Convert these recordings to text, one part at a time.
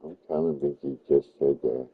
I'm kind of think he just said that.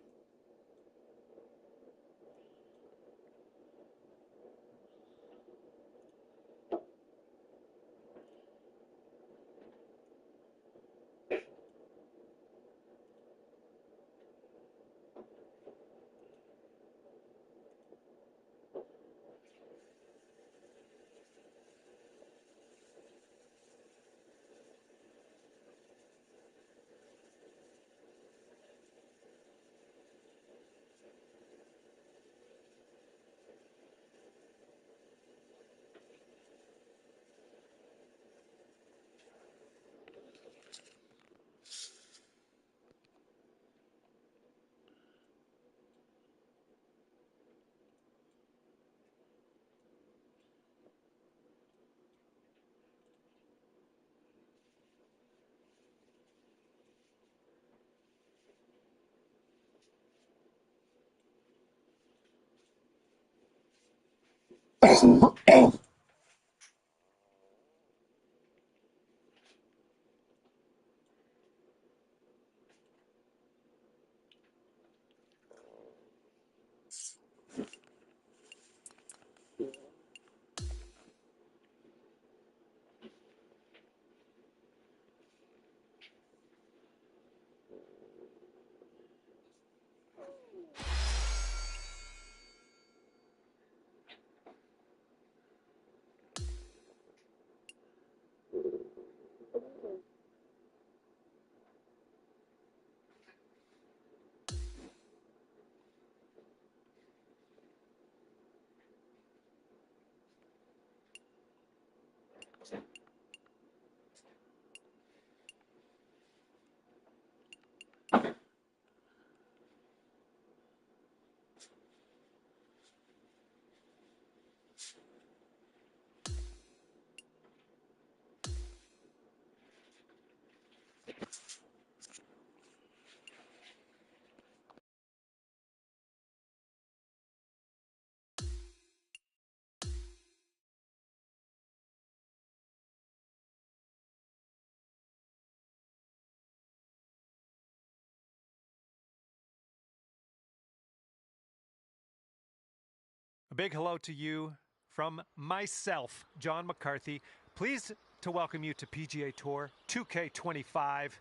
A big hello to you from myself, John McCarthy. Pleased to welcome you to PGA Tour 2K25.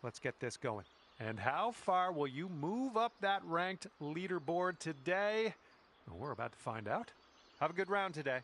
Let's get this going. And how far will you move up that ranked leaderboard today? Well, we're about to find out. Have a good round today.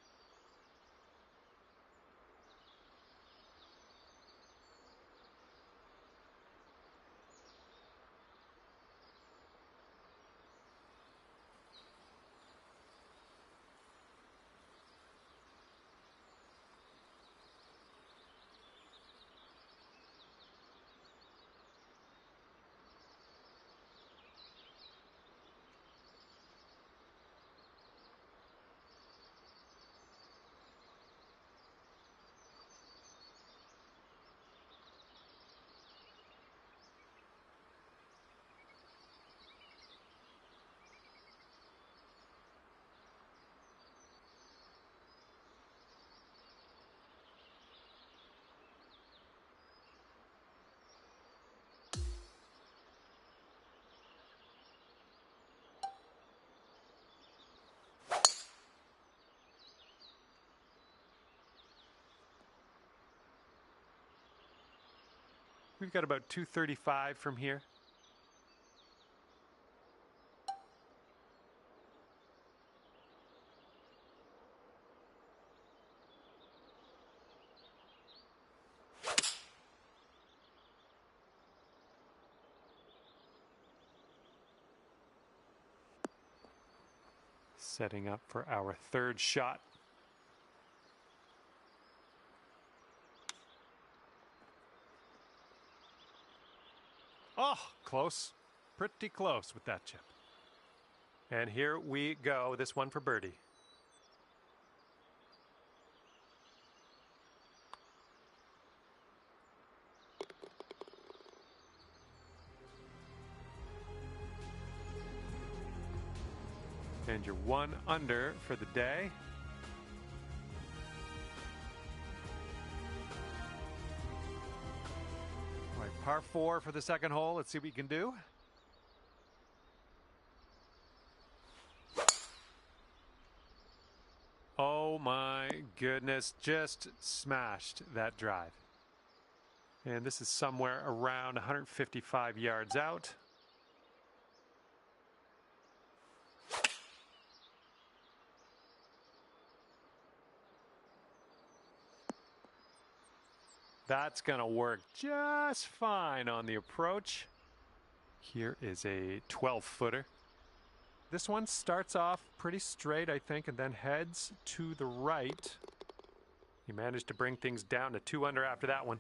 We've got about 235 from here. Setting up for our third shot. Oh, close. Pretty close with that chip. And here we go. This one for birdie. And you're 1 under for the day. All right, par 4 for the second hole. Let's see what we can do. Oh my goodness, just smashed that drive. And this is somewhere around 155 yards out. That's going to work just fine on the approach. Here is a 12-footer. This one starts off pretty straight, I think, and then heads to the right. He managed to bring things down to 2 under after that one.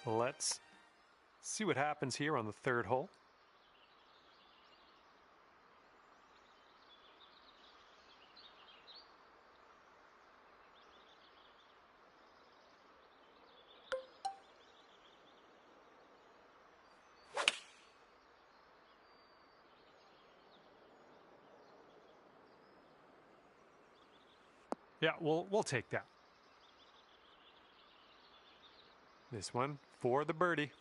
Let's see what happens here on the third hole. Yeah, we'll take that. This one for the birdie.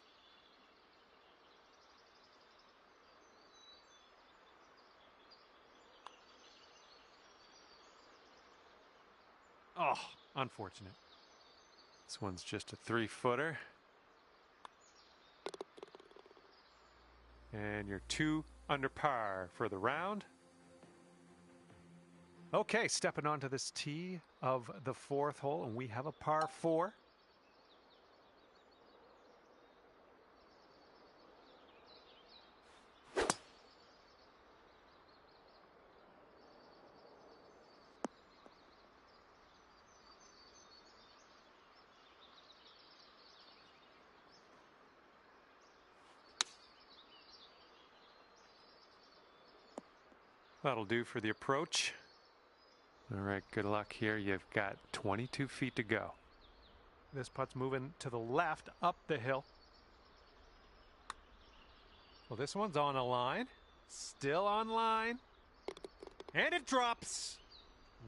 Oh, unfortunate. This one's just a 3-footer. And you're 2 under par for the round. Okay, stepping onto this tee of the 4th hole, and we have a par 4. That'll do for the approach. All right, good luck here. You've got 22 feet to go. This putt's moving to the left up the hill. Well, this one's on a line. Still on line. And it drops.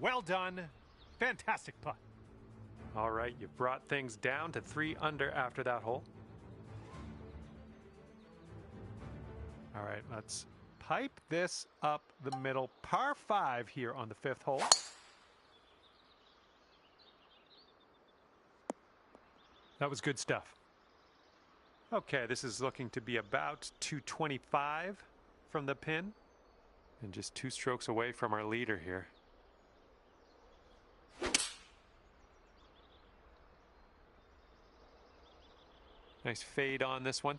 Well done. Fantastic putt. All right, you've brought things down to 3 under after that hole. All right, let's pipe this up the middle. Par 5 here on the 5th hole. That was good stuff. Okay, this is looking to be about 225 from the pin and just 2 strokes away from our leader here. Nice fade on this one.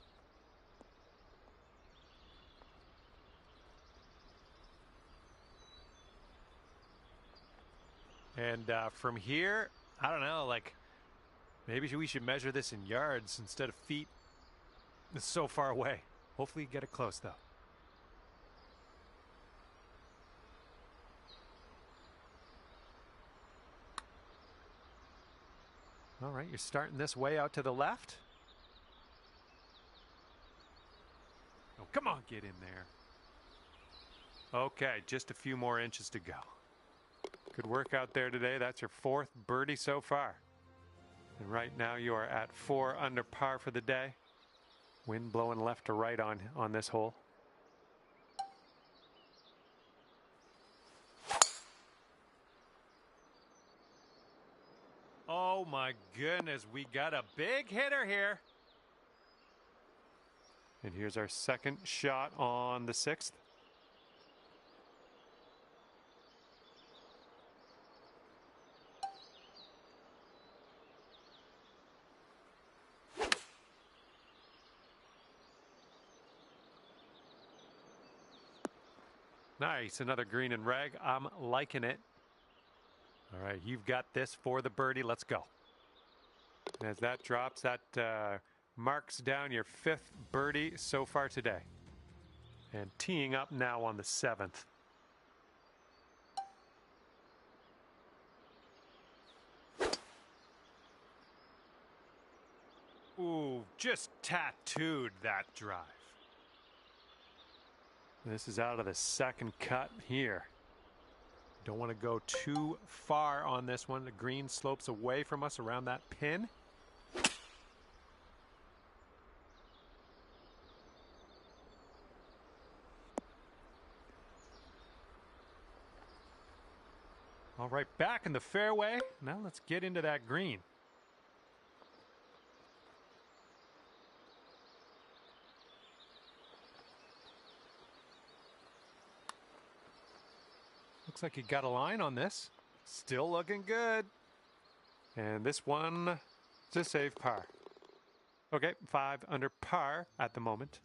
And from here, I don't know, like maybe we should measure this in yards instead of feet. It's so far away. Hopefully you get it close though. All right, you're starting this way out to the left. Oh, come on, get in there. Okay, just a few more inches to go. Good work out there today. That's your 4th birdie so far. And right now you are at 4 under par for the day. Wind blowing left to right on this hole. Oh my goodness, we got a big hitter here. And here's our second shot on the 6th. Nice, another green and rag. I'm liking it. All right, you've got this for the birdie. Let's go. As that drops, that marks down your 5th birdie so far today. And teeing up now on the 7th. Ooh, just tattooed that drive. This is out of the 2nd cut here. Don't want to go too far on this one. The green slopes away from us around that pin. All right, back in the fairway. Now let's get into that green. Looks like he got a line on this. Still looking good. And this one, it's a safe par. Okay, 5 under par at the moment.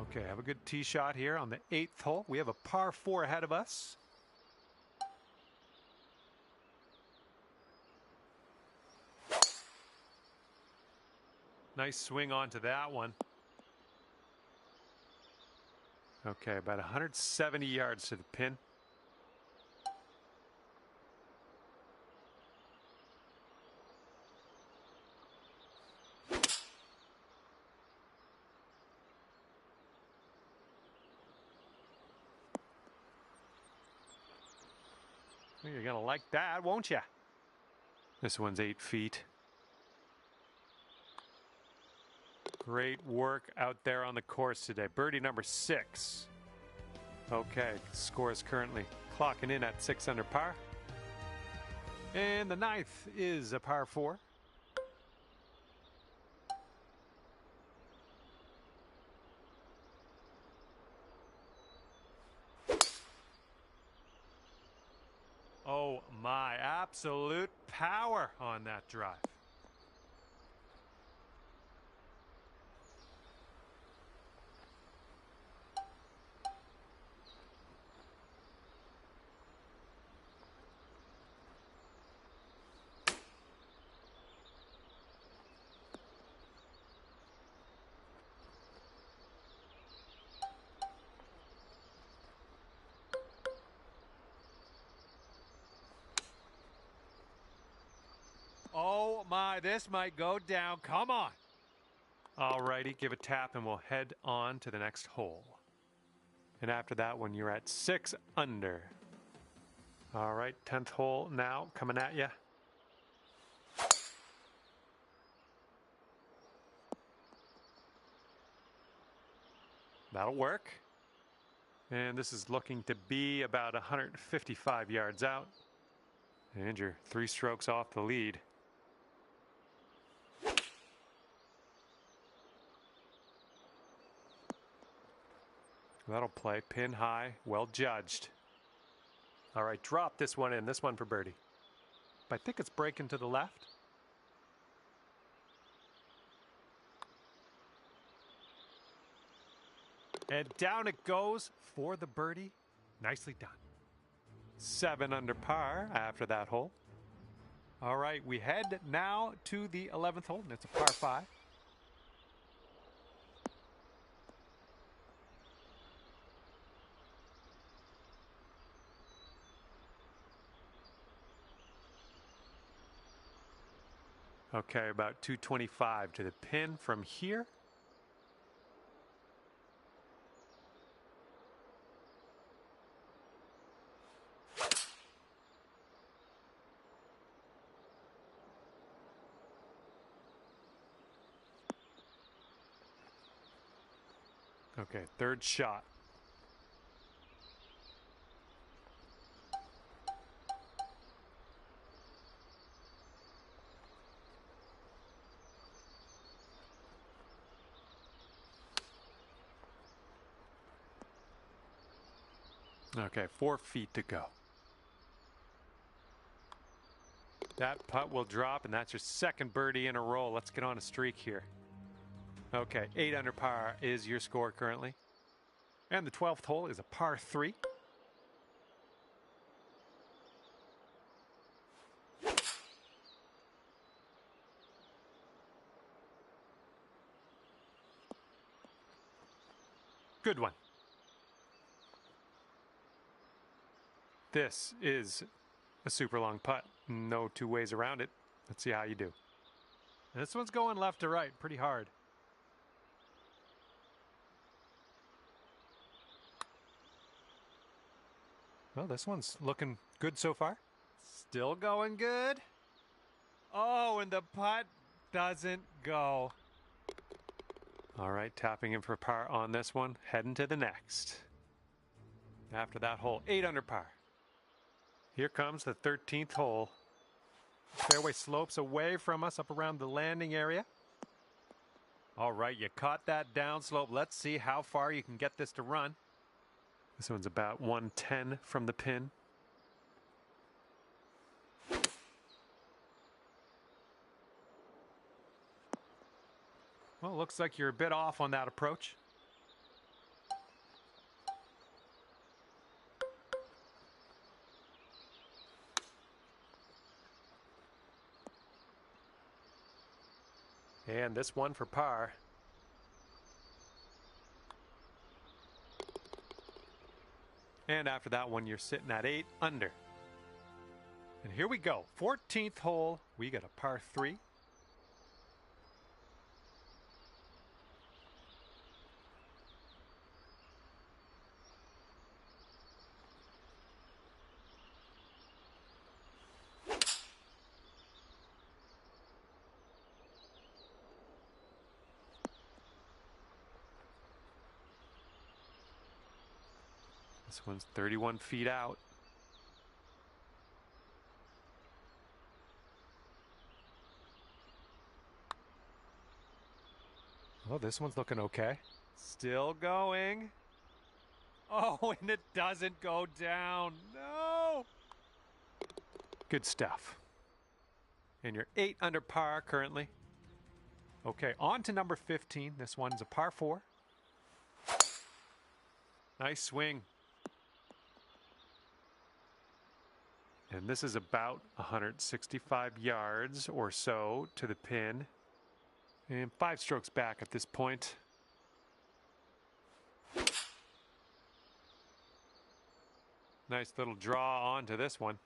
Okay, have a good tee shot here on the 8th hole. We have a par 4 ahead of us. Nice swing onto that one. Okay, about 170 yards to the pin. You're gonna like that, won't you? This one's 8 feet. Great work out there on the course today. Birdie number 6. Okay, score is currently clocking in at 6 under par. And the 9th is a par 4. Oh my, absolute power on that drive. Oh my, this might go down. Come on. All righty, give a tap and we'll head on to the next hole. And after that one, you're at 6 under. All right, 10th hole now coming at you. That'll work. And this is looking to be about 155 yards out. And you're 3 strokes off the lead. That'll play pin high, well judged. All right, drop this one in, this one for birdie. I think it's breaking to the left. And down it goes for the birdie. Nicely done. 7 under par after that hole. All right, we head now to the 11th hole, and it's a par 5. Okay, about 225 to the pin from here. Okay, third shot. Okay, 4 feet to go. That putt will drop, and that's your second birdie in a row. Let's get on a streak here. Okay, 8 under par is your score currently. And the 12th hole is a par 3. Good one. This is a super long putt. No 2 ways around it. Let's see how you do. This one's going left to right pretty hard. Well, this one's looking good so far. Still going good. Oh, and the putt doesn't go. All right, tapping in for par on this one. Heading to the next. After that hole, 8 under par. Here comes the 13th hole. Fairway slopes away from us up around the landing area. All right, you caught that downslope. Let's see how far you can get this to run. This one's about 110 from the pin. Well, it looks like you're a bit off on that approach. And this one for par. And after that one, you're sitting at 8 under. And here we go. 14th hole. We got a par 3. This one's 31 feet out. Oh, this one's looking okay. Still going. Oh, and it doesn't go down. No. Good stuff. And you're 8 under par currently. Okay, on to number 15. This one's a par 4. Nice swing. And this is about 165 yards or so to the pin. And 5 strokes back at this point. Nice little draw onto this one.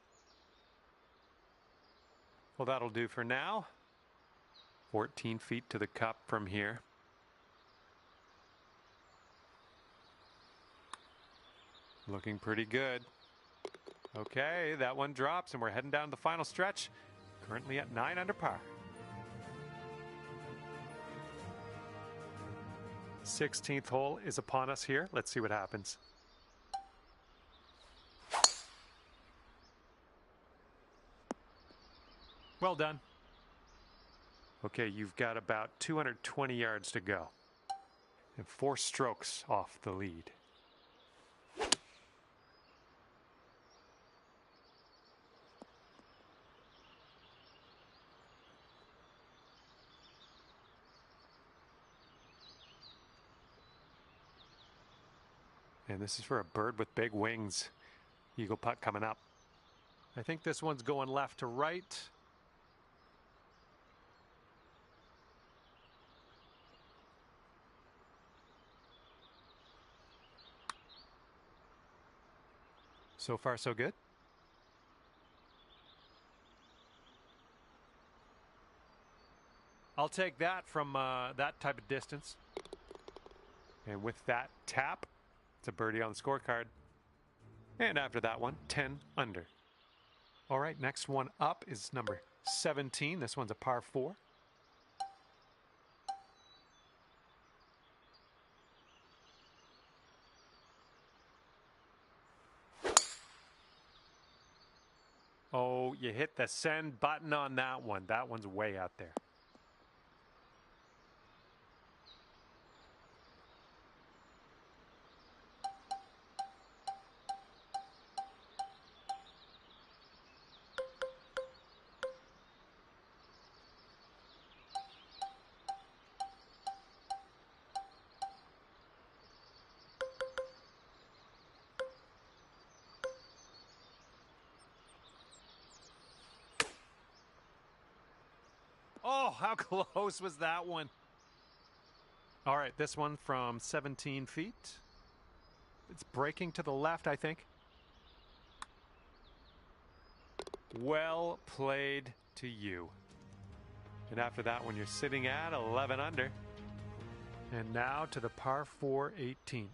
Well, that'll do for now. 14 feet to the cup from here. Looking pretty good. Okay, that one drops, and we're heading down the final stretch. Currently at 9 under par. 16th hole is upon us here. Let's see what happens. Well done. Okay, you've got about 220 yards to go. And 4 strokes off the lead. And this is for a bird with big wings. Eagle putt coming up. I think this one's going left to right. So far, so good. I'll take that from that type of distance. And with that tap, it's a birdie on the scorecard. And after that one, 10 under. All right, next one up is number 17. This one's a par 4. Oh, you hit the send button on that one. That one's way out there. Oh, how close was that one? All right, this one from 17 feet. It's breaking to the left, I think. Well played to you. And after that one, you're sitting at 11 under. And now to the par 4 18th.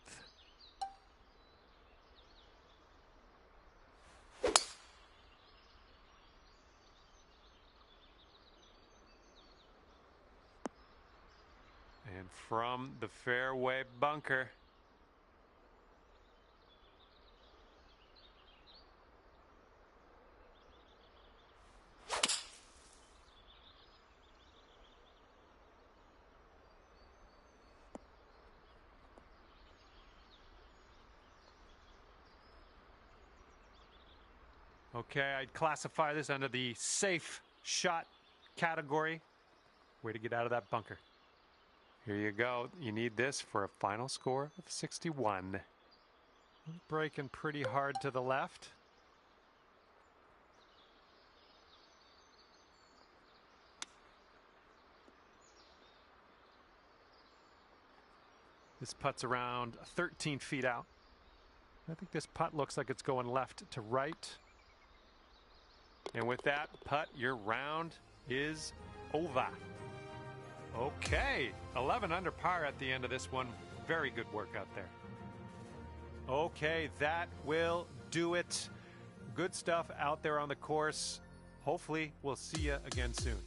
And from the fairway bunker. Okay, I'd classify this under the safe shot category. Way to get out of that bunker. Here you go. You need this for a final score of 61. Breaking pretty hard to the left. This putt's around 13 feet out. I think this putt looks like it's going left to right. And with that putt, your round is over. Okay, 11 under par at the end of this one. Very good work out there. Okay, that will do it. Good stuff out there on the course. Hopefully, we'll see you again soon.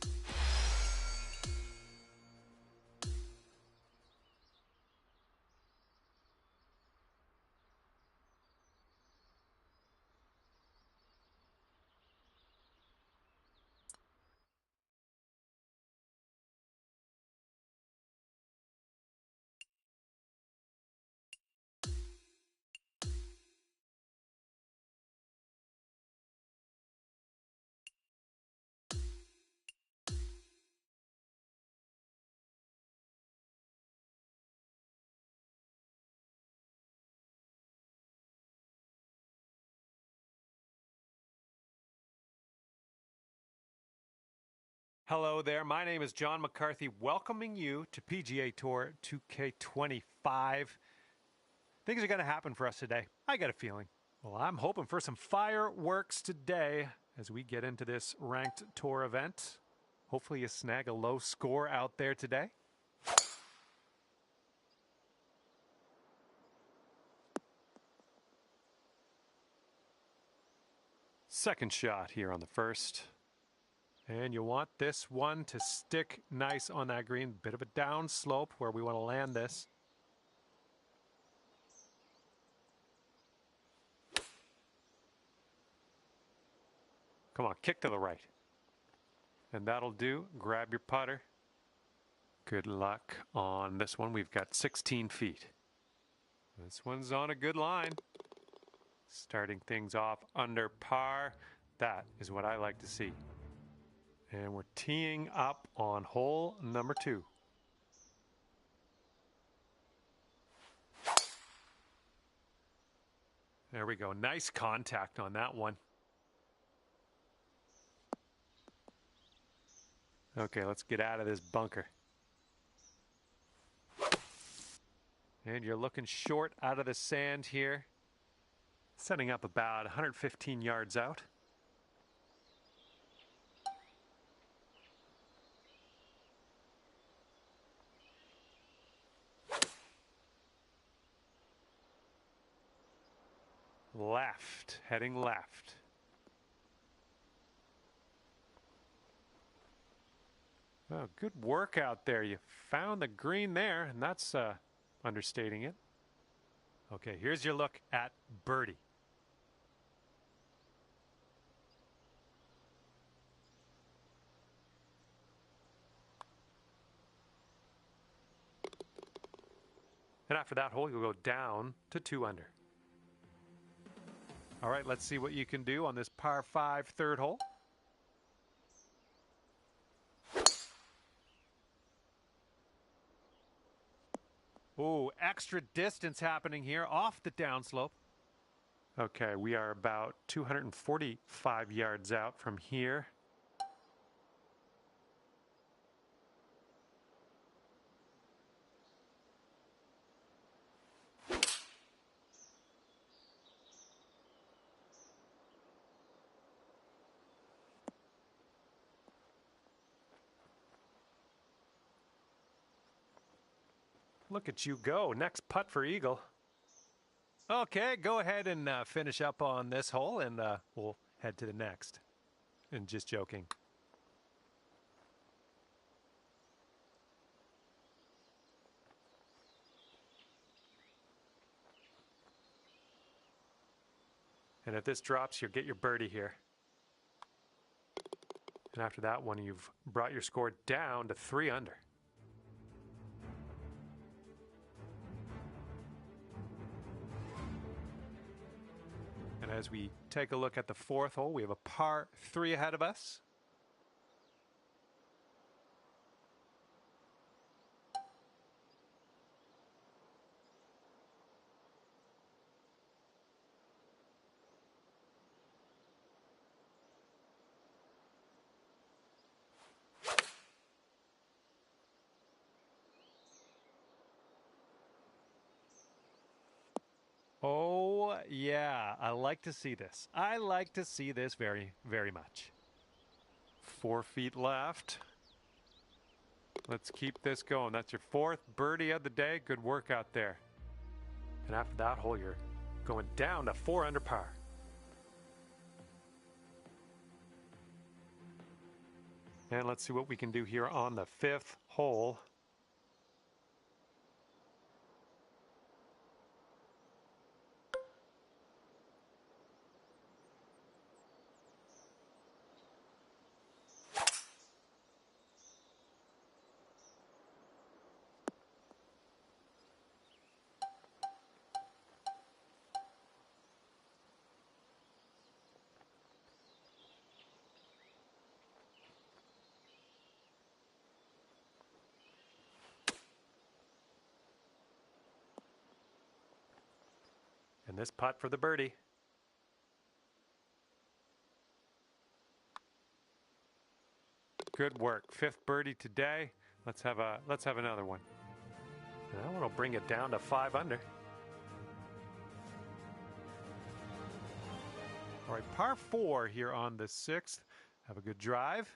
Hello there, my name is John McCarthy, welcoming you to PGA Tour 2K25. Things are going to happen for us today. I got a feeling. Well, I'm hoping for some fireworks today as we get into this ranked tour event. Hopefully you snag a low score out there today. Second shot here on the first. And you want this one to stick nice on that green. Bit of a down slope where we want to land this. Come on, kick to the right. And that'll do. Grab your putter. Good luck on this one. We've got 16 feet. This one's on a good line. Starting things off under par. That is what I like to see. And we're teeing up on hole number 2. There we go. Nice contact on that one. Okay, let's get out of this bunker. And you're looking short out of the sand here. Setting up about 115 yards out. Left, heading left. Oh, good work out there. You found the green there, and that's understating it. Okay, here's your look at birdie. And after that hole, you'll go down to 2 under. All right, let's see what you can do on this par 5 third hole. Oh, extra distance happening here off the downslope. Okay, we are about 245 yards out from here. Look at you go. Next putt for eagle. Okay, go ahead and finish up on this hole, and we'll head to the next. And just joking. And if this drops, you'll get your birdie here. And after that one, you've brought your score down to 3 under. And as we take a look at the 4th hole, we have a par 3 ahead of us. Oh, yeah, I like to see this. I like to see this very, very much. 4 feet left. Let's keep this going. That's your 4th birdie of the day. Good work out there. And after that hole, you're going down to 4 under par. And let's see what we can do here on the 5th hole. And this putt for the birdie. Good work. 5th birdie today. Let's have another one. That one will bring it down to 5 under. All right, par 4 here on the 6th. Have a good drive.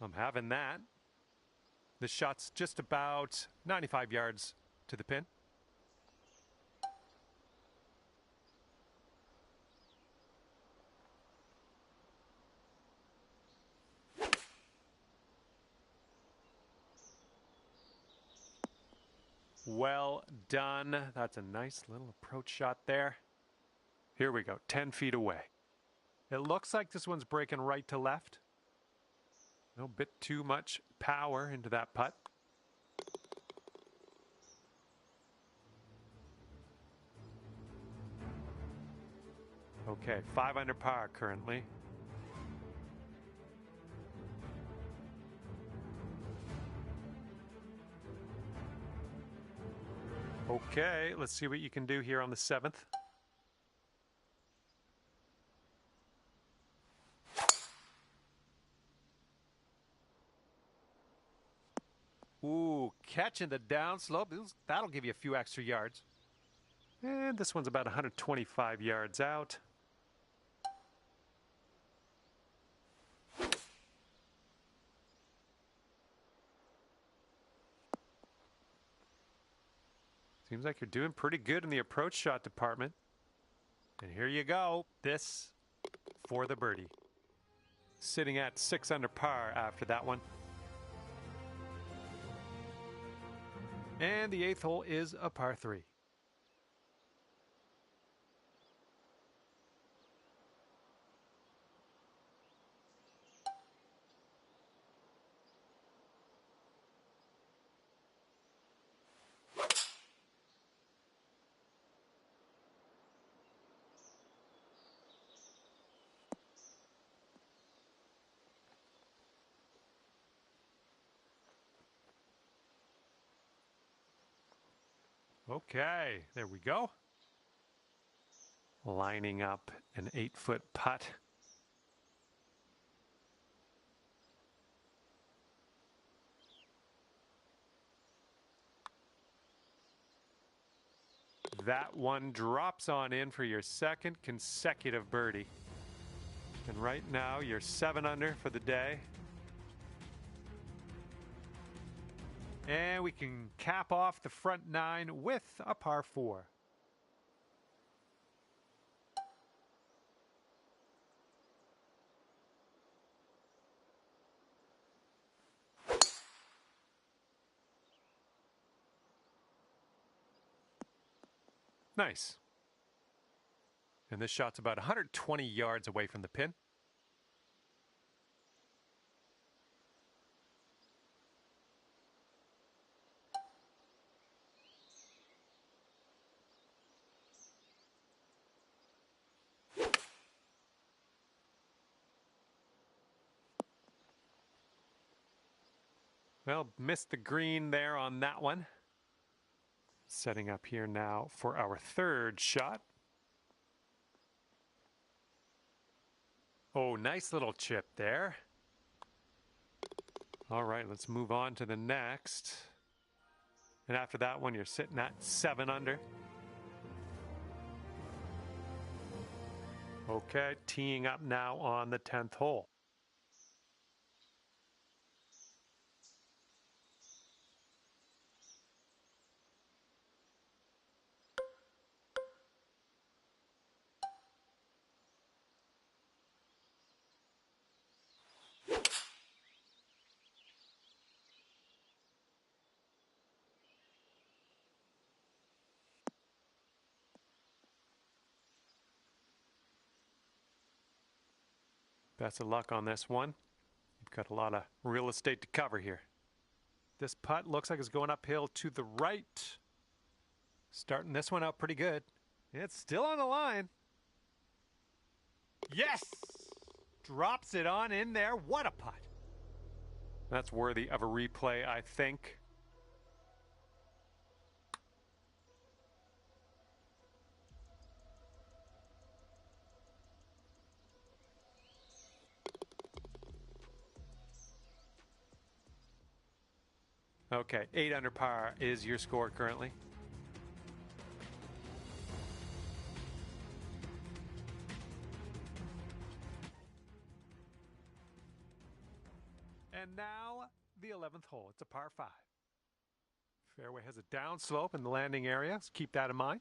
I'm having that. This shot's just about 95 yards to the pin. Well done. That's a nice little approach shot there. Here we go, 10 feet away. It looks like this one's breaking right to left. A bit too much power into that putt. Okay, 5 under par currently. Okay, let's see what you can do here on the 7th. Ooh, catching the downslope. That'll give you a few extra yards. And this one's about 125 yards out. Seems like you're doing pretty good in the approach shot department. And here you go. This for the birdie. Sitting at 6 under par after that one. And the 8th hole is a par 3. Okay, there we go. Lining up an 8-foot putt. That one drops on in for your second consecutive birdie. And right now you're 7 under for the day. And we can cap off the front 9 with a par 4. Nice. And this shot's about 120 yards away from the pin. Well, missed the green there on that one. Setting up here now for our 3rd shot. Oh, nice little chip there. All right, let's move on to the next. And after that one, you're sitting at 7 under. Okay, teeing up now on the 10th hole. Best of luck on this one. You've got a lot of real estate to cover here. This putt looks like it's going uphill to the right. Starting this one out pretty good. It's still on the line. Yes! Drops it on in there. What a putt. That's worthy of a replay, I think. Okay, 8 under par is your score currently. And now the 11th hole. It's a par 5. Fairway has a downslope in the landing area, so keep that in mind.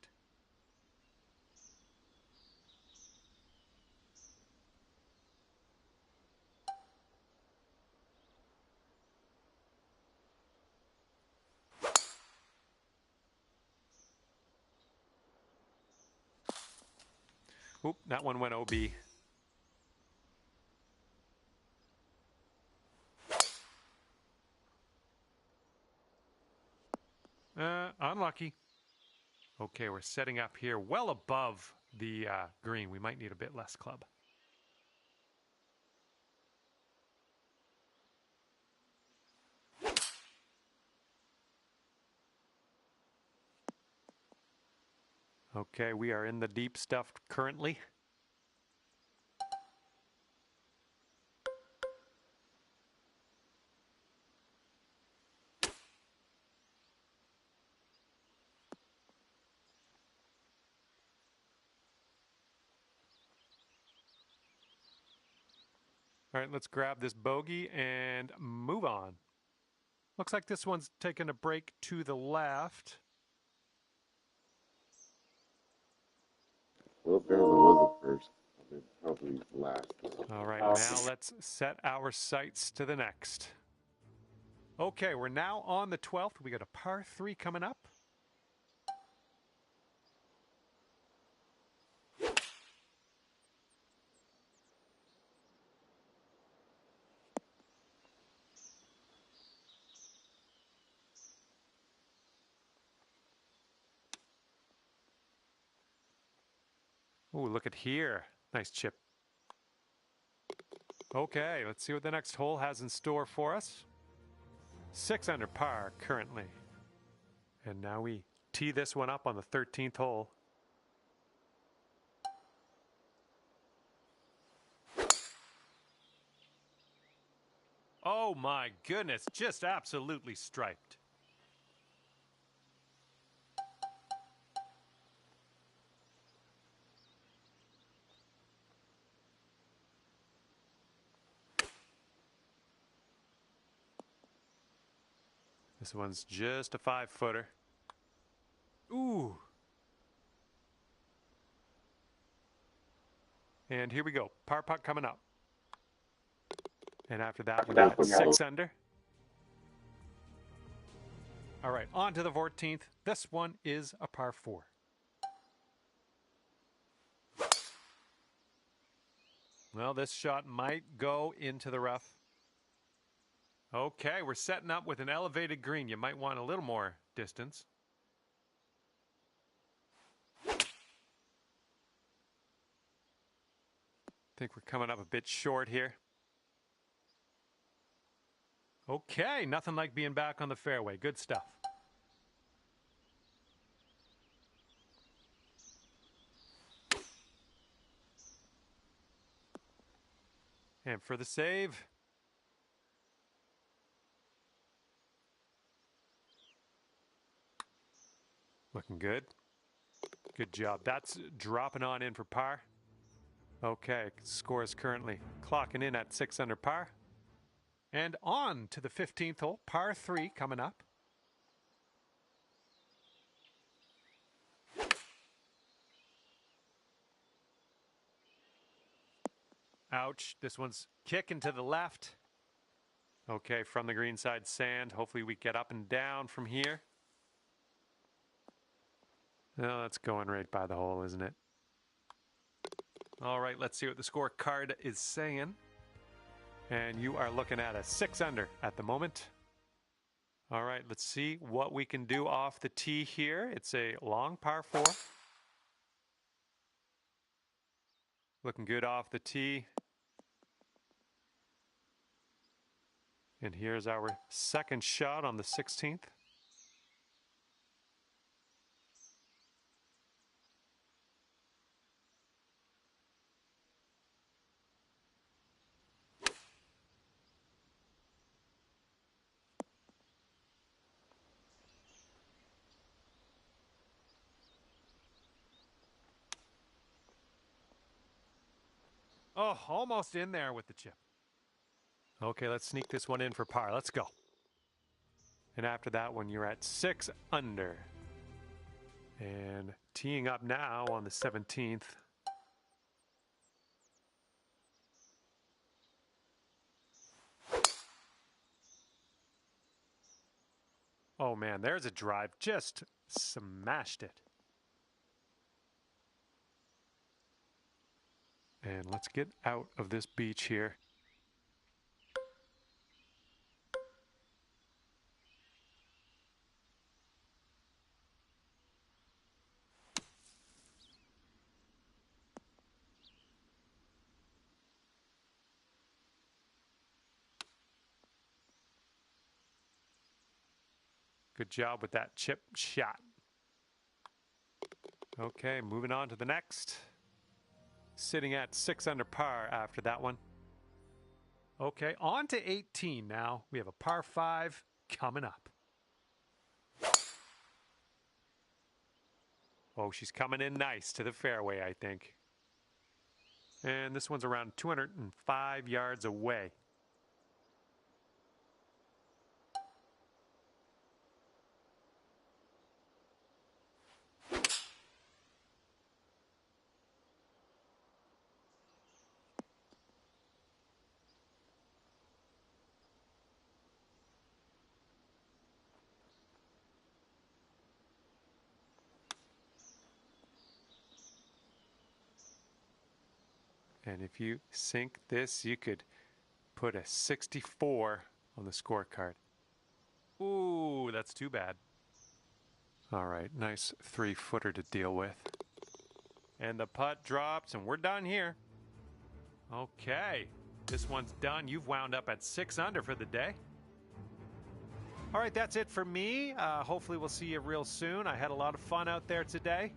Oop, that one went OB. Unlucky. Okay, we're setting up here well above the green. We might need a bit less club. Okay, we are in the deep stuff currently. All right, let's grab this bogey and move on. Looks like this one's taking a break to the left. Well, apparently was the first. Probably last. All right, now let's set our sights to the next. Okay, we're now on the 12th. We got a par 3 coming up. Oh, look at here. Nice chip. Okay, let's see what the next hole has in store for us. 6 under par currently. And now we tee this one up on the 13th hole. Oh my goodness, just absolutely striped. This one's just a 5-footer. Ooh. And here we go. Par putt coming up. And after that, we got 6 under. All right, on to the 14th. This one is a par 4. Well, this shot might go into the rough. Okay, we're setting up with an elevated green. You might want a little more distance. Think we're coming up a bit short here. Okay, nothing like being back on the fairway. Good stuff. And for the save. Looking good. Good job. That's dropping on in for par. Okay, score is currently clocking in at 6 under par. And on to the 15th hole, par 3 coming up. Ouch, this one's kicking to the left. Okay, from the green side sand. Hopefully we get up and down from here. Oh, that's going right by the hole, isn't it? All right, let's see what the scorecard is saying. And you are looking at a 6 under at the moment. All right, let's see what we can do off the tee here. It's a long par 4. Looking good off the tee. And here's our second shot on the 16th. Oh, almost in there with the chip. Okay, let's sneak this one in for par. Let's go. And after that one, you're at 6 under. And teeing up now on the 17th. Oh man, there's a drive. Just smashed it. And let's get out of this beach here. Good job with that chip shot. Okay, moving on to the next. Sitting at 6 under par after that one. Okay, on to 18 now. We have a par 5 coming up. Oh, she's coming in nice to the fairway, I think. And this one's around 205 yards away. And if you sink this, you could put a 64 on the scorecard. Ooh, that's too bad. All right, nice 3-footer to deal with. And the putt drops, and we're done here. Okay, this one's done. You've wound up at 6 under for the day. All right, that's it for me. Hopefully we'll see you real soon. I had a lot of fun out there today.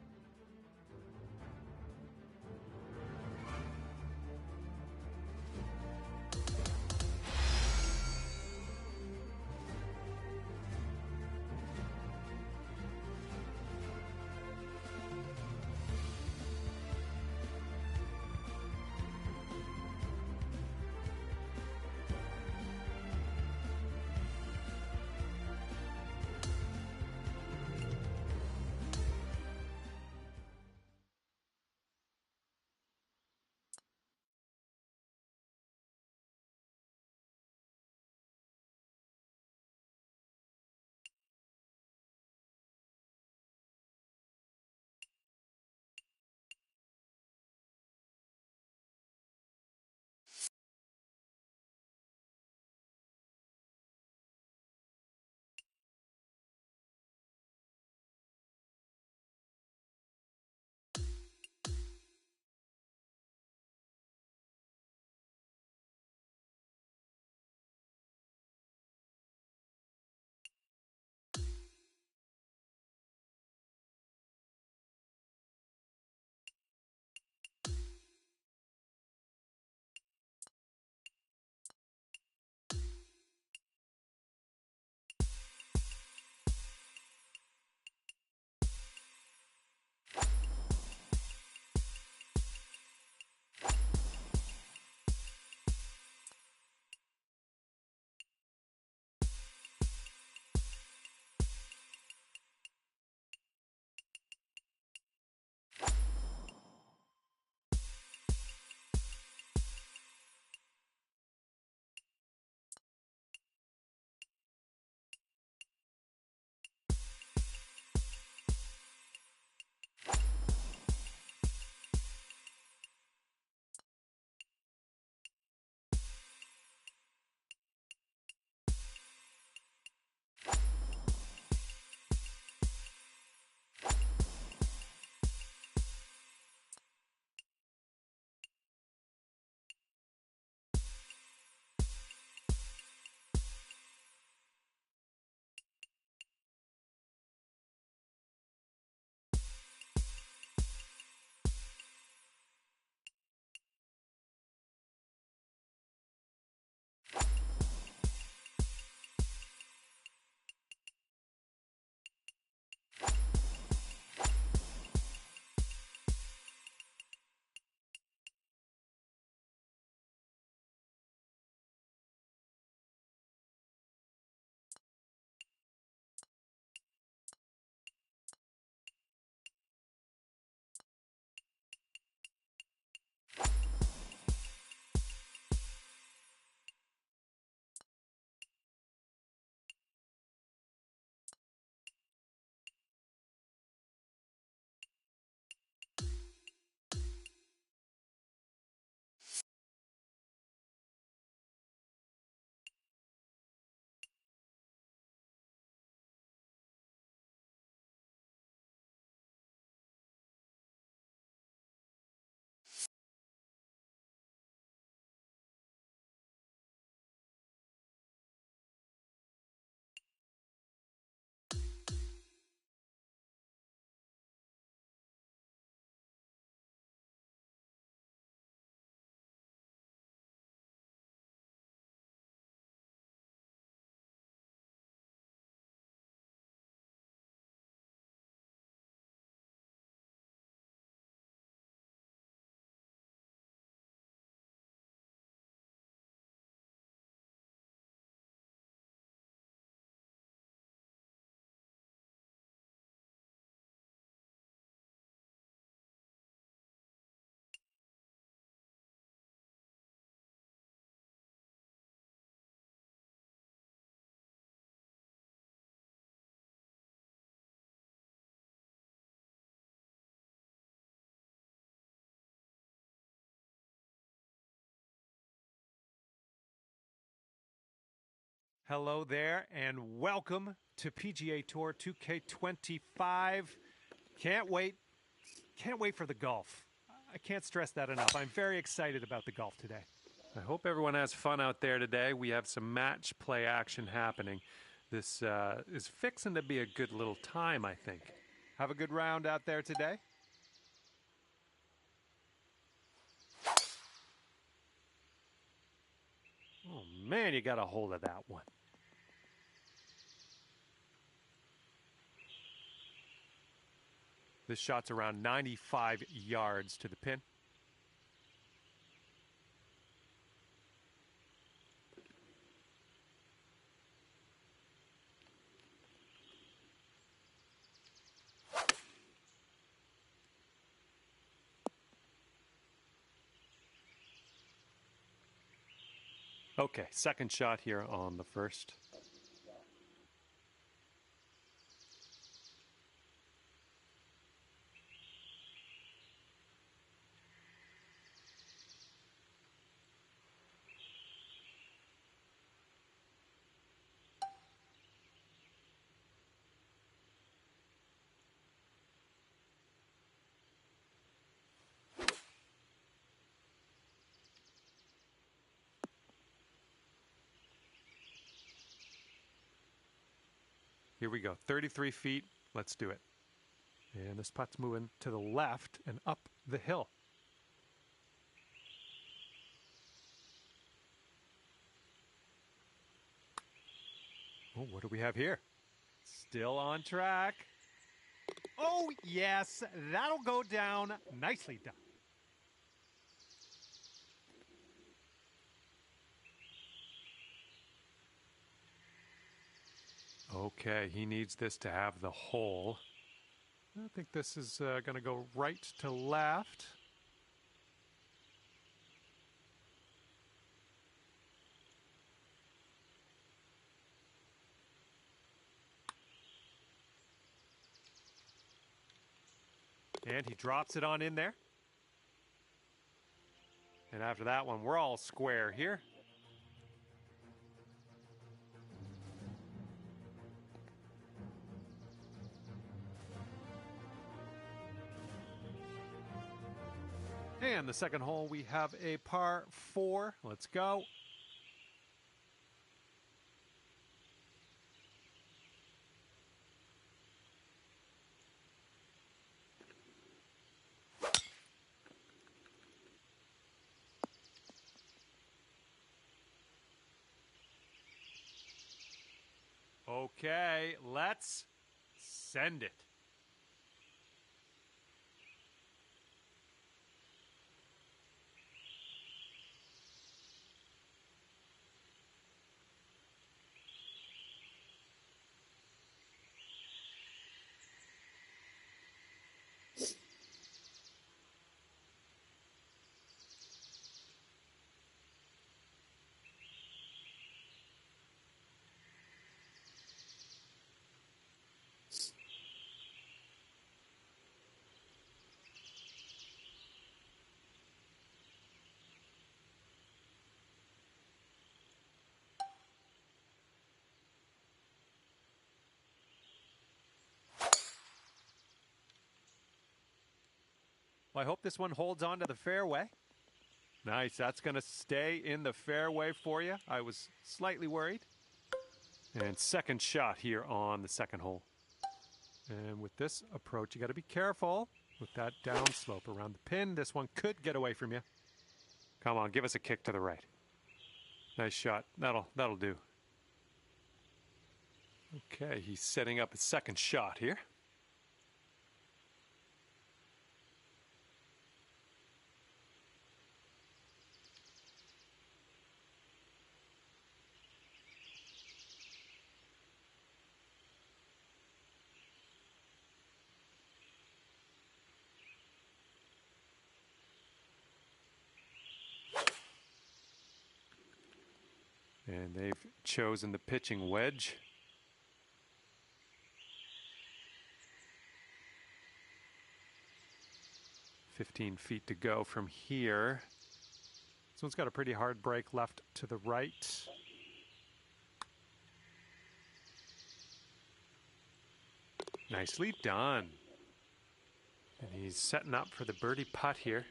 Hello there, and welcome to PGA Tour 2K25. Can't wait for the golf. I can't stress that enough. I'm very excited about the golf today. I hope everyone has fun out there today. We have some match play action happening. This is fixing to be a good little time, I think. Have a good round out there today. Oh man, you got a hold of that one. This shot's around 95 yards to the pin. Okay, second shot here on the first. Here we go, 33 feet. Let's do it. And this putt's moving to the left and up the hill. Oh, what do we have here? Still on track. Oh, yes, that'll go down. Nicely done. Okay, he needs this to have the hole. I think this is going to go right to left. And he drops it on in there. And after that one, we're all square here. And the second hole, we have a par 4. Let's go. Okay, let's send it. Well, I hope this one holds on to the fairway. Nice, that's going to stay in the fairway for you. I was slightly worried. And second shot here on the second hole. And with this approach, you got to be careful with that downslope around the pin. This one could get away from you. Come on, give us a kick to the right. Nice shot. That'll do. Okay, he's setting up his second shot here. And they've chosen the pitching wedge. "15 feet to go from here." This one's got a pretty hard break left to the right. Nicely done. And he's setting up for the birdie putt here.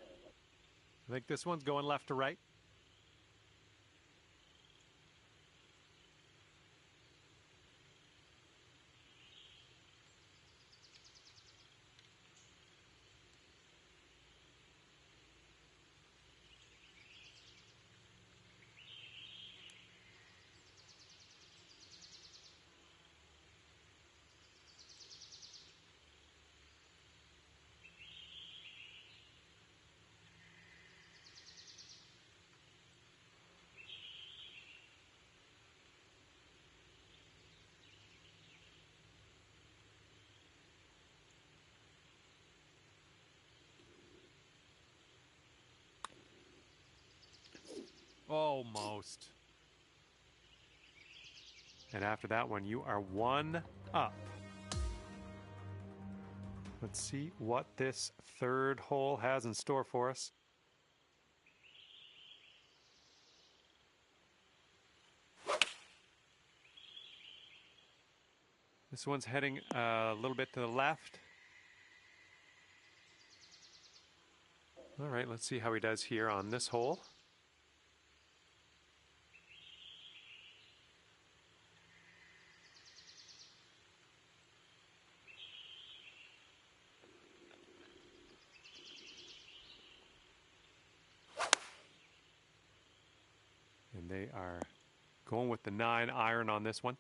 I think this one's going left to right. Almost. And after that one, you are 1 up. Let's see what this third hole has in store for us. This one's heading a little bit to the left. All right, let's see how he does here on this hole. And they are going with the 9-iron on this one.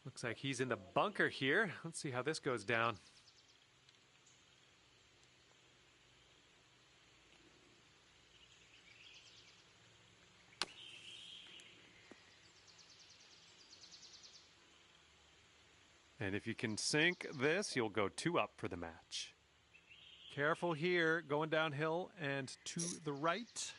Looks like he's in the bunker here. Let's see how this goes down. And if you can sink this, you'll go 2 up for the match. Careful here, going downhill and to the right.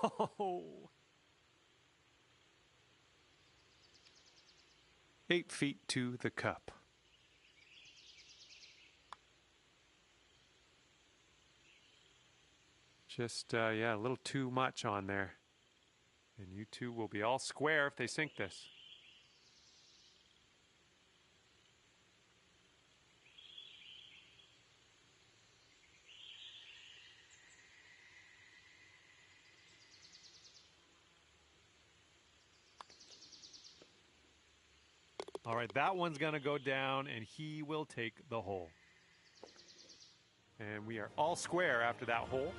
Oh! 8 feet to the cup. Just, yeah, a little too much on there. And you two will be all square if they sink this. All right, that one's going to go down, and he will take the hole. And we are all square after that hole.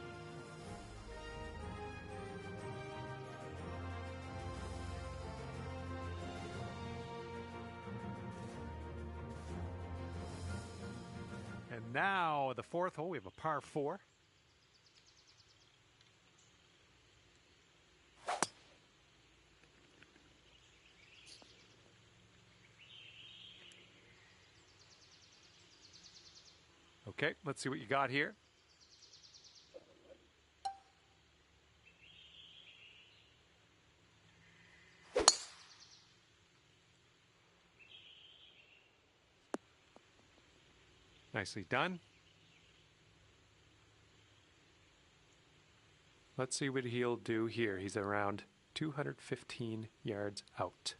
And now the fourth hole, we have a par 4. Okay, let's see what you got here. Nicely done. Let's see what he'll do here. He's around 215 yards out.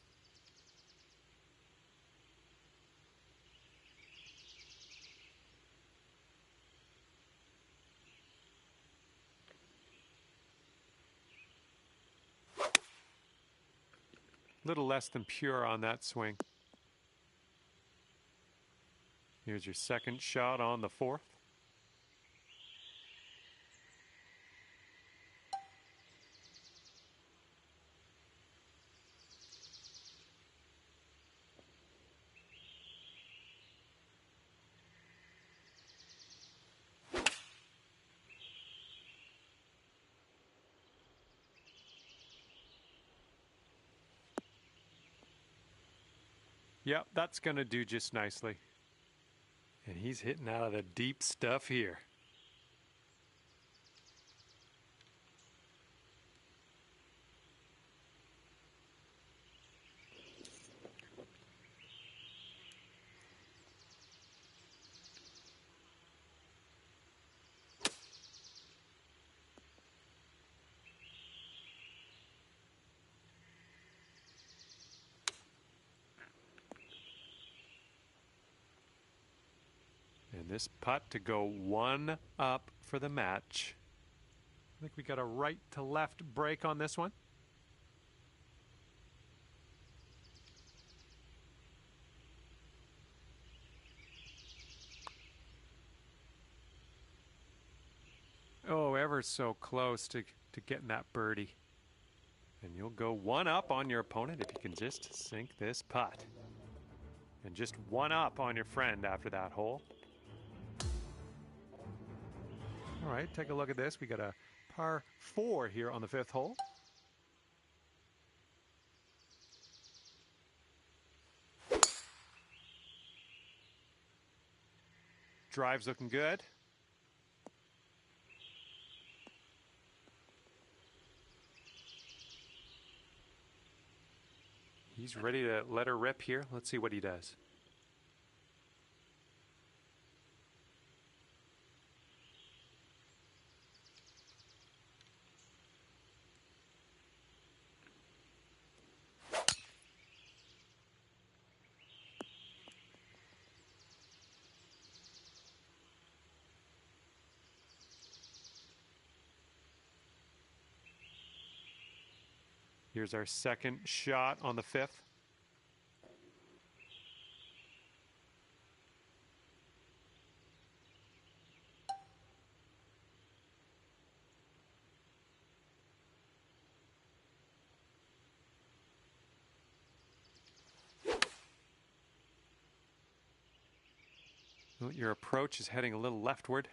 Little less than pure on that swing. Here's your second shot on the fourth. Yep, that's going to do just nicely. And he's hitting out of the deep stuff here. And this putt to go one up for the match. I think we got a right to left break on this one. Oh, ever so close to getting that birdie. And you'll go one up on your opponent if you can just sink this putt. And just one up on your friend after that hole. All right, take a look at this. We got a par 4 here on the 5th hole. Drive's looking good. He's ready to let her rip here. Let's see what he does. Here's our second shot on the 5th. Your approach is heading a little leftward.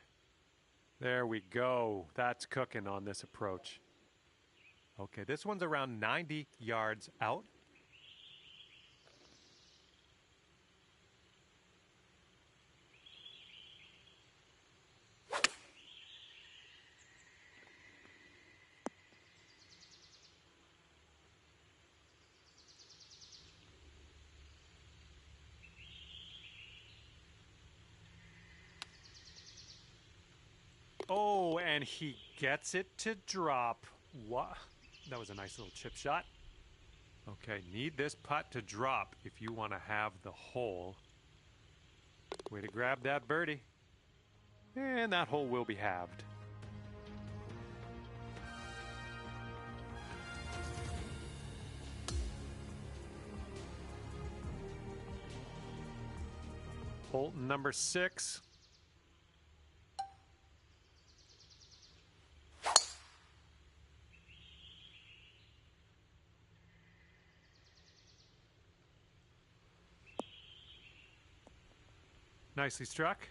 There we go. That's cooking on this approach. Okay, this one's around 90 yards out. Oh, and he gets it to drop. What? That was a nice little chip shot. Okay, need this putt to drop if you want to have the hole. Way to grab that birdie. And that hole will be halved. Hole number 6. Nicely struck.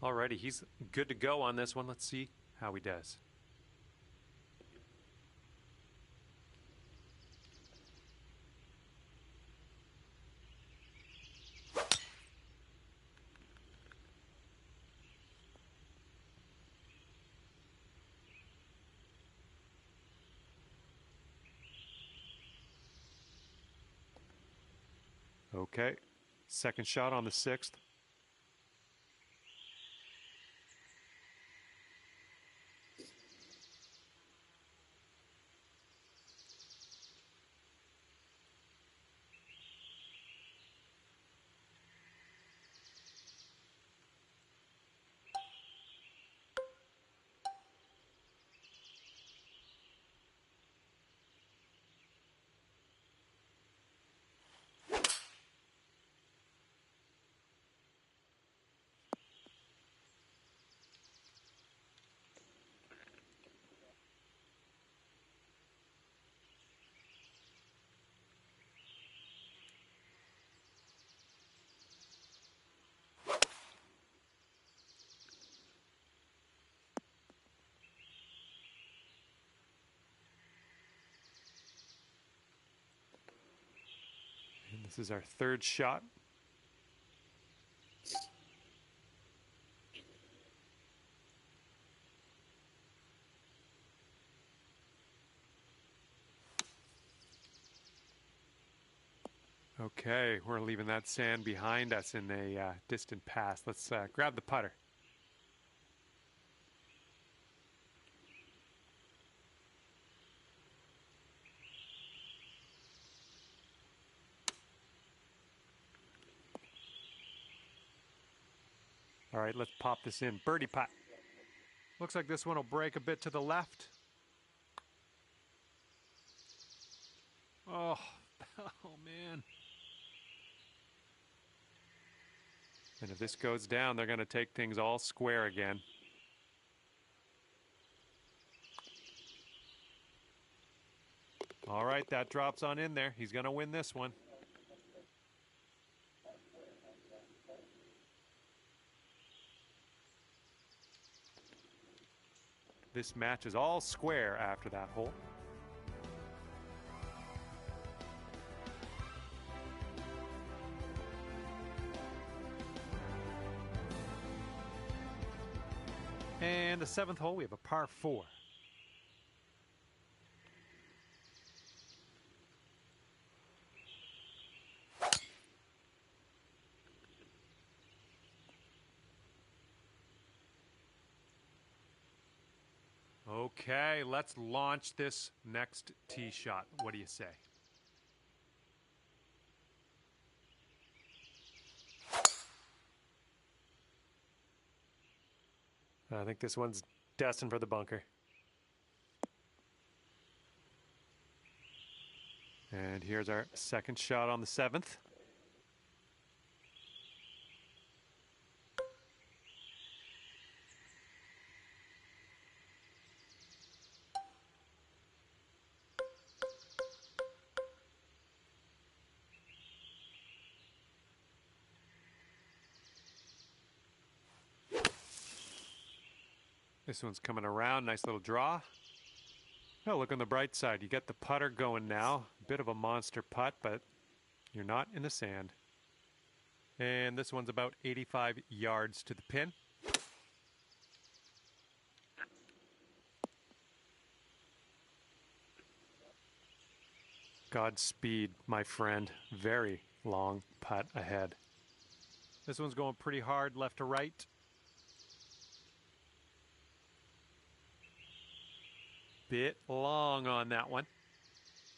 Alrighty, he's good to go on this one. Let's see how he does. Okay, second shot on the 6th. And this is our third shot. Okay, we're leaving that sand behind us in a distant past. Let's grab the putter. All right, let's pop this in. Birdie putt. Looks like this one will break a bit to the left. Oh, oh man. And if this goes down, they're going to take things all square again. All right, that drops on in there. He's going to win this one. This match is all square after that hole. And the 7th hole, we have a par 4. Okay, let's launch this next tee shot. What do you say? I think this one's destined for the bunker. And here's our second shot on the 7th. This one's coming around, nice little draw. Oh, look on the bright side. You get the putter going now. A bit of a monster putt, but you're not in the sand. And this one's about 85 yards to the pin. Godspeed, my friend. Very long putt ahead. This one's going pretty hard left to right. Bit long on that one.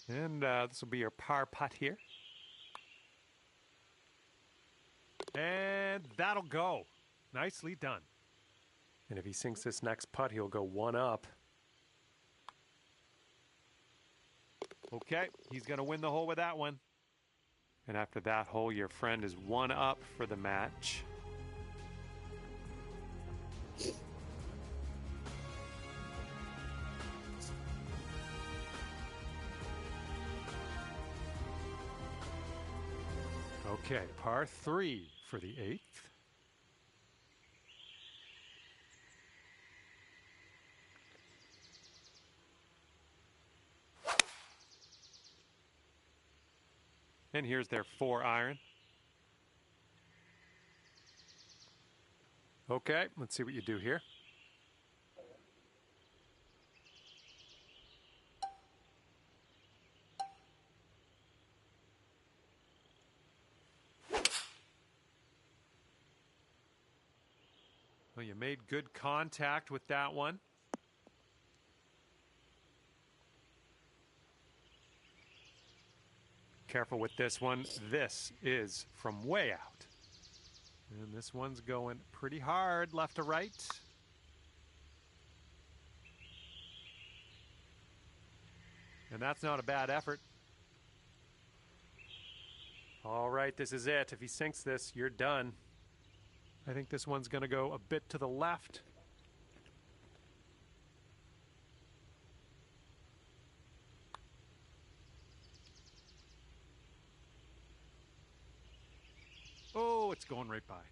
And this will be your par putt here. And that'll go. Nicely done. And if he sinks this next putt, he'll go 1 up. Okay, he's going to win the hole with that one. And after that hole, your friend is 1 up for the match. Okay, par 3 for the 8th. And here's their 4-iron. Okay, let's see what you do here. Well, you made good contact with that one. Careful with this one. This is from way out. And this one's going pretty hard left to right. And that's not a bad effort. All right, this is it. If he sinks this, you're done. I think this one's going to go a bit to the left. Oh, it's going right by.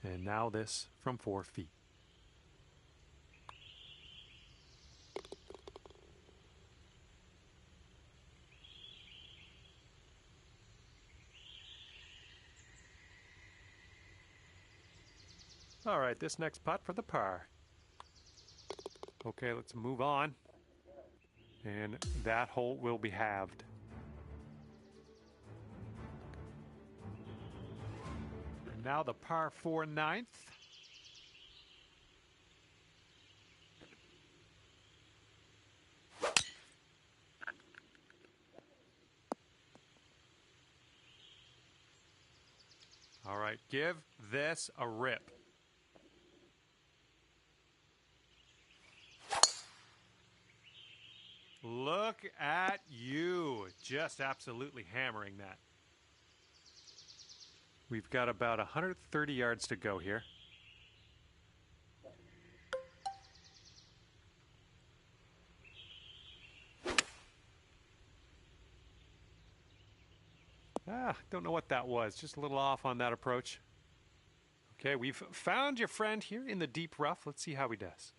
And now this from 4 feet. All right, this next putt for the par. Okay, let's move on. And that hole will be halved. And now the par 4 9th. All right, give this a rip. Look at you, just absolutely hammering that. We've got about 130 yards to go here. Don't know what that was. Just a little off on that approach. Okay, we've found your friend here in the deep rough. Let's see how he does.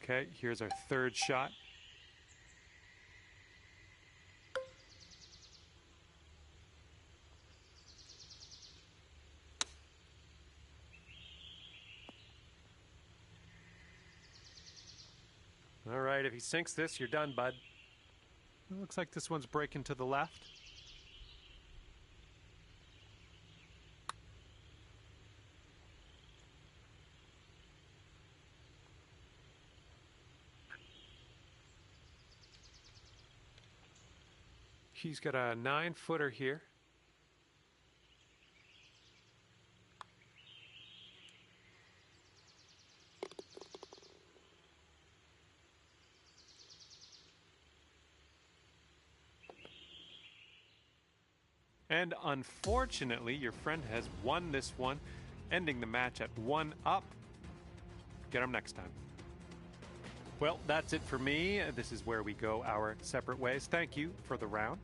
Okay, here's our third shot. All right, if he sinks this, you're done, bud. It looks like this one's breaking to the left. He's got a 9-footer here. And unfortunately, your friend has won this one, ending the match at 1 up. Get him next time. Well, that's it for me. This is where we go our separate ways. Thank you for the round.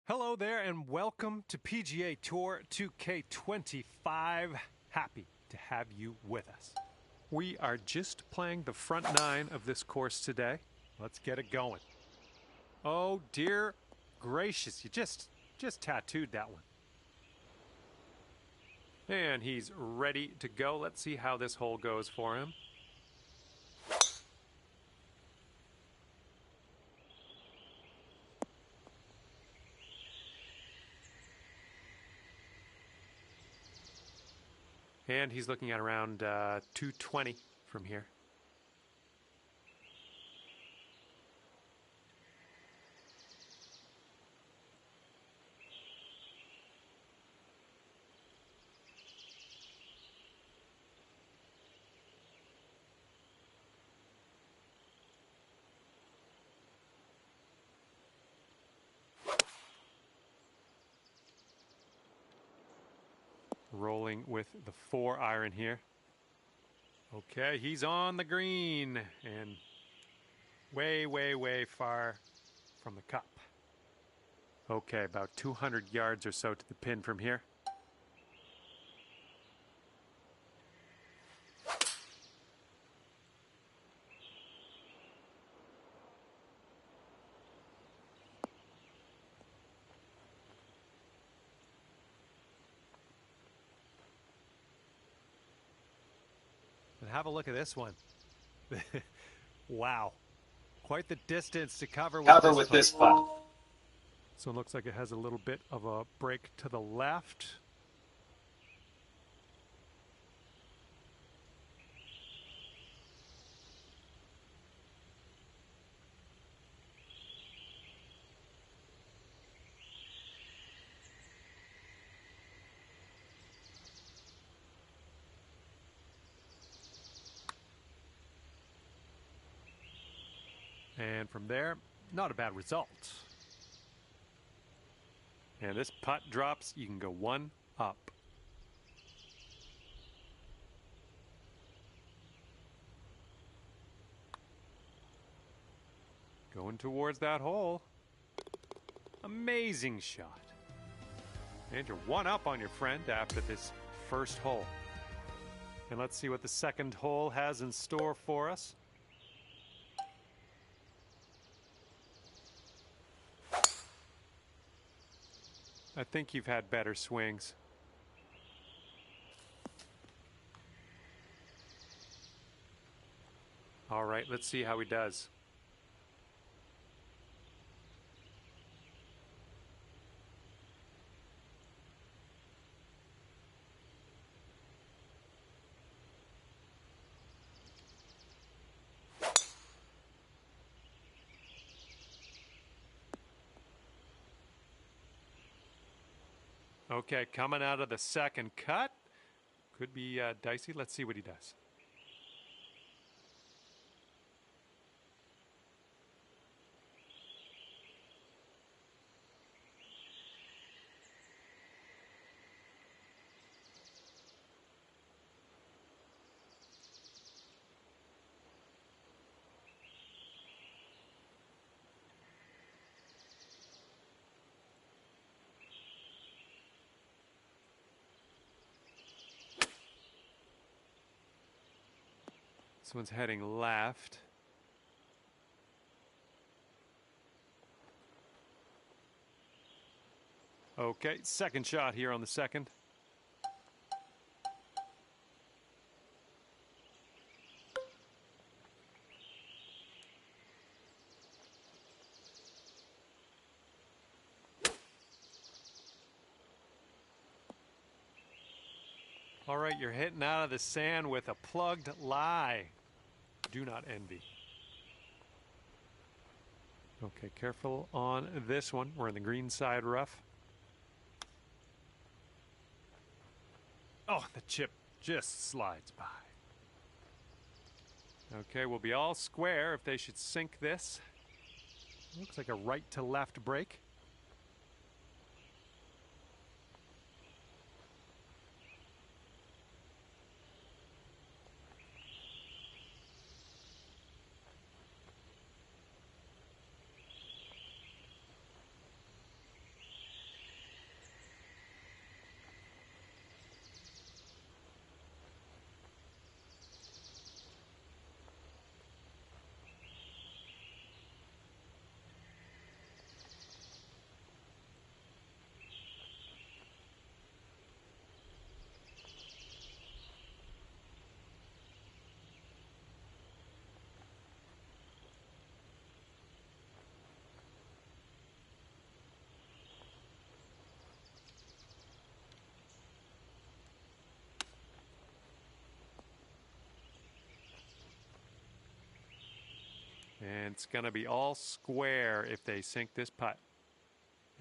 Hello there and welcome to PGA Tour 2K25. Happy to have you with us. We are just playing the front 9 of this course today. Let's get it going. Oh dear gracious, you just tattooed that one. And he's ready to go. Let's see how this hole goes for him. And he's looking at around 220 from here. Rolling with the 4-iron here. Okay, he's on the green and way, way, way far from the cup. Okay, about 200 yards or so to the pin from here. have a look at this one. Wow. Quite the distance to cover with this putt. So it looks like it has a little bit of a break to the left. And from there, not a bad result. And this putt drops, you can go one up. Going towards that hole. Amazing shot. And you're one up on your friend after this first hole. And let's see what the second hole has in store for us. I think you've had better swings. All right, let's see how he does. Okay, coming out of the second cut. Could be dicey. Let's see what he does. This one's heading left. Okay, second shot here on the second. All right, you're hitting out of the sand with a plugged lie. Do not envy. Okay, careful on this one. We're in the green side rough. Oh, the chip just slides by. Okay, we'll be all square if they should sink this. Looks like a right to left break. And it's going to be all square if they sink this putt.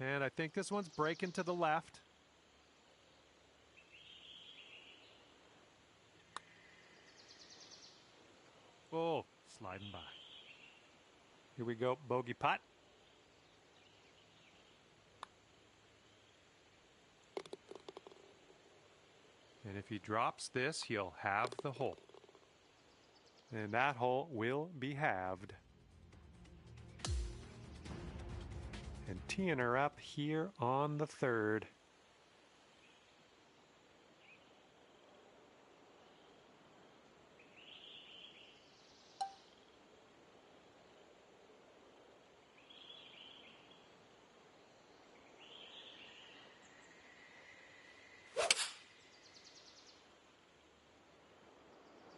And I think this one's breaking to the left. Oh, sliding by. Here we go, bogey putt. And if he drops this, he'll have the hole. And that hole will be halved. And teeing her up here on the third.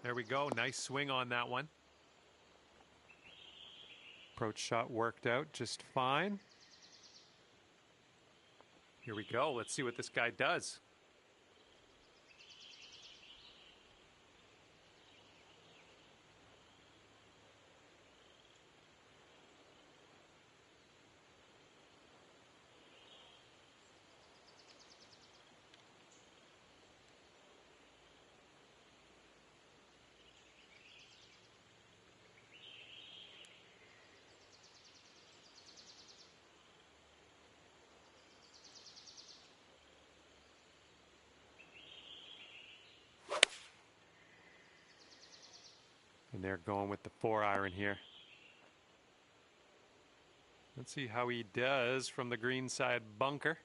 There we go. Nice swing on that one. Approach shot worked out just fine. Here we go. Let's see what this guy does. And they're going with the 4-iron here. Let's see how he does from the green side bunker.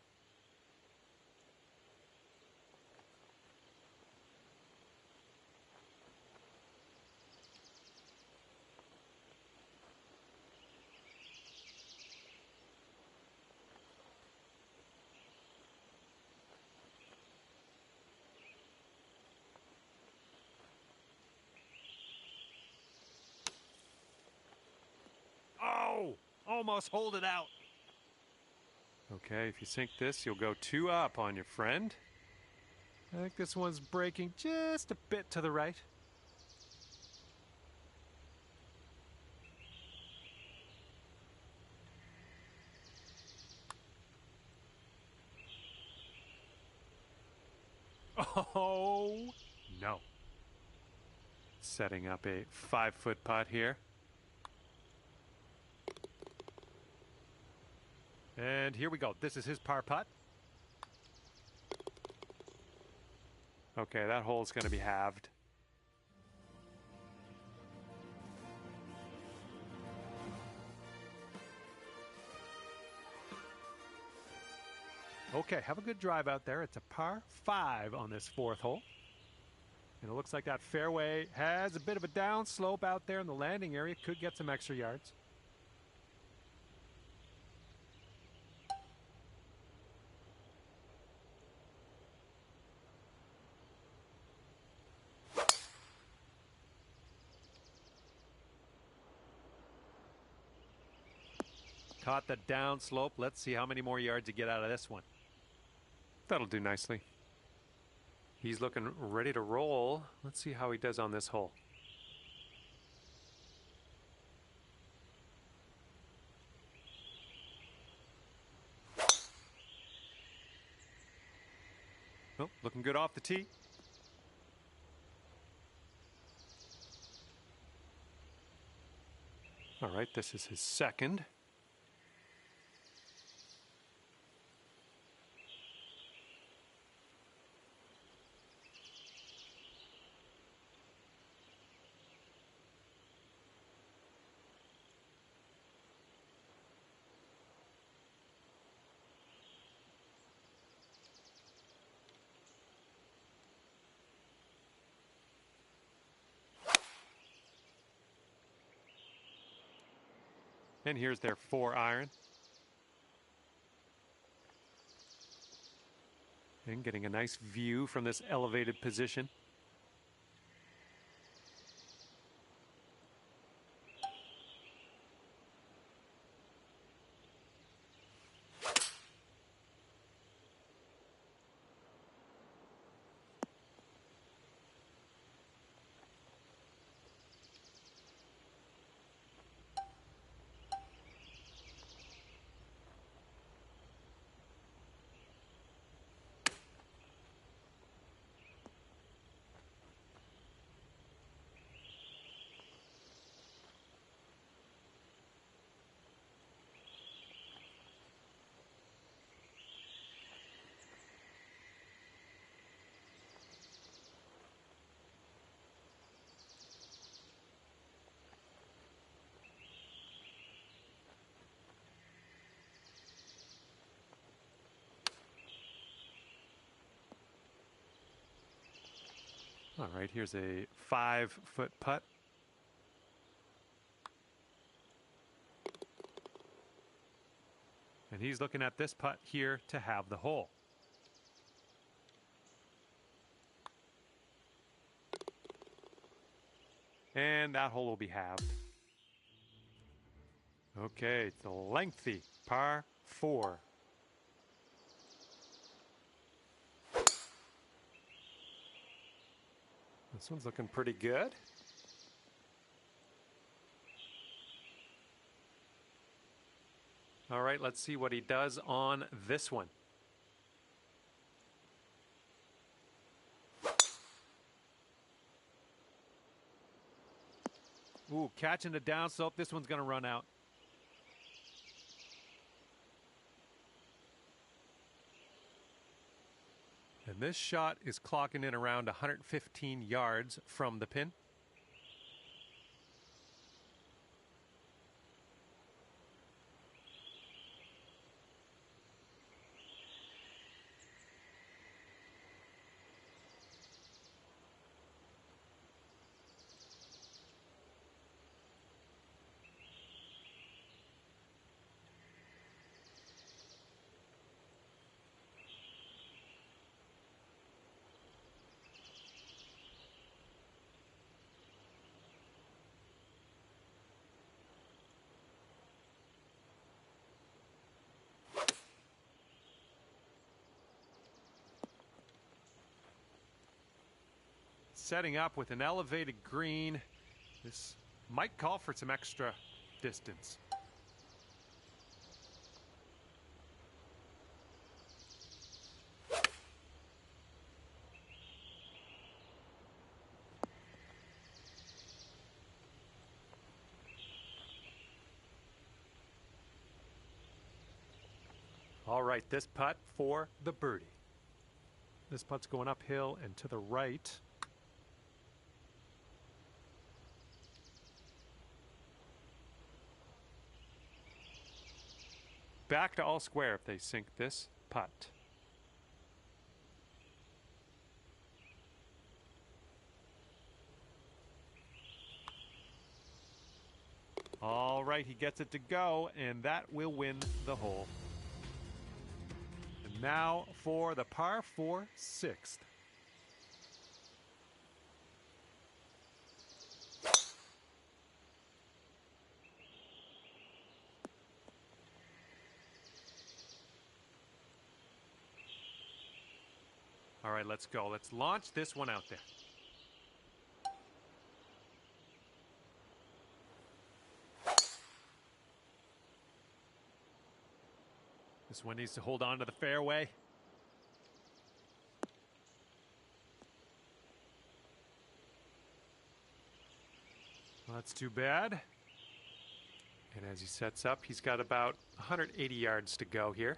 Oh, almost hold it out. Okay, if you sink this, you'll go 2 up on your friend. I think this one's breaking just a bit to the right. Oh, no. Setting up a 5-foot putt here. And here we go. This is his par putt. Okay, that hole's going to be halved. Okay, have a good drive out there. It's a par 5 on this 4th hole. And it looks like that fairway has a bit of a down slope out there in the landing area. Could get some extra yards. Caught the down slope. Let's see how many more yards you get out of this one. That'll do nicely. He's looking ready to roll. Let's see how he does on this hole. Oh, looking good off the tee. All right, this is his second. And here's their 4-iron. And getting a nice view from this elevated position. All right, here's a 5-foot putt. And he's looking at this putt here to have the hole. and that hole will be halved. Okay, it's a lengthy par 4. This one's looking pretty good. All right, let's see what he does on this one. Ooh, catching the downslope. This one's going to run out. And this shot is clocking in around 115 yards from the pin. Setting up with an elevated green. This might call for some extra distance. All right, this putt for the birdie. This putt's going uphill and to the right. Back to all square if they sink this putt. All right, he gets it to go, and that will win the hole. And now for the par 4 6th. All right, let's go. Let's launch this one out there. This one needs to hold on to the fairway. Well, that's too bad. And as he sets up, he's got about 180 yards to go here.